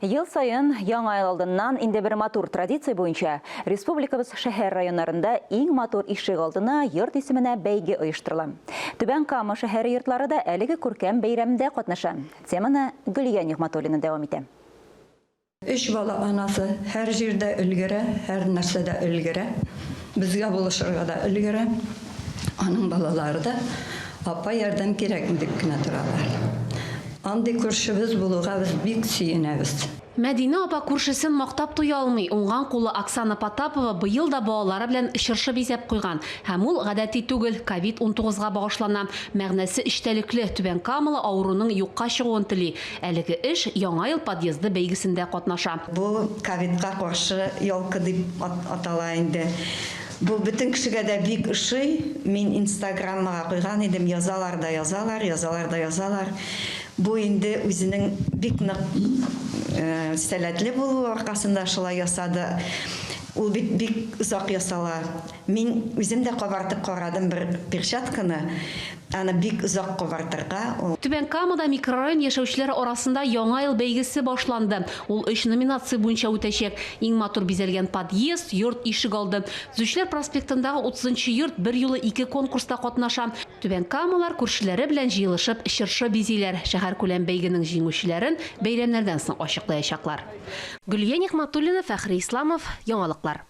Ел сайын яңа ел алдыннан инде бер матур традиция буенча республикабыз шәһәр районнарында иң матур ишек алдына йорт исеменә бәйге оештырыла. Түбән Кама шәһәре йортлары да әлеге күркәм бәйрәмдә катнаша. Теманы Гөлия Нигъматуллина дәвам итә. Үч бала анасы һәр җирдә өлгерә, һәр нәрсәдә өлгерә. Безгә булышырга да өлгерә. Аның балалары да апа ярдәм кирәкми дип кенә торалар. Андый күршебез булуга без бик сөенәбез. Мәдинә апа күршесен мактап туя алмый. Уңган кулы Оксана Потапова быел да балалары белән шыршы бизәп куйган. Һәм ул гадәти түгел, COVID-19-га багышлана. Мәгънәсе эчтәлекле, Түбән Камалы авыруның юкка чыгуын тели. Әлеге эш Яңа ел подъезды бәйгесендә катнаша. Бу ковидка каршы ялкы дип атала инде. Бу бөтен кешегә дә бик ошый. Мин Инстаграмга куйган идем, язалар да язалар. Бу инде үзенең бик нык сәләтле булу аркасында шулай ясады. Ул бик узак ясала. Мин үзем дә кабартып карадым бер перчатканы. Аны бик узак кабартырга. Түбән Камада микрорайон яшәүчеләре арасында Яңа ел бәйгесе башланды. Ул 3 номинация буенча үтәчәк. Иң матур бизәлгән подъезд, йорт ишек алды. Зүшләр проспектындагы 30-нчы йорт бер юлы 2 конкурста катнаша. Түбән Камалар күршеләре белән җыелышып чыршы бизиләр. Шәһәр күләм бәйгенең җиңүчеләрен бәйрәмнәрдән соң ачыклаячаклар. Гөлия Нигъматуллина, Фәхри Исламов, Яңалыклар.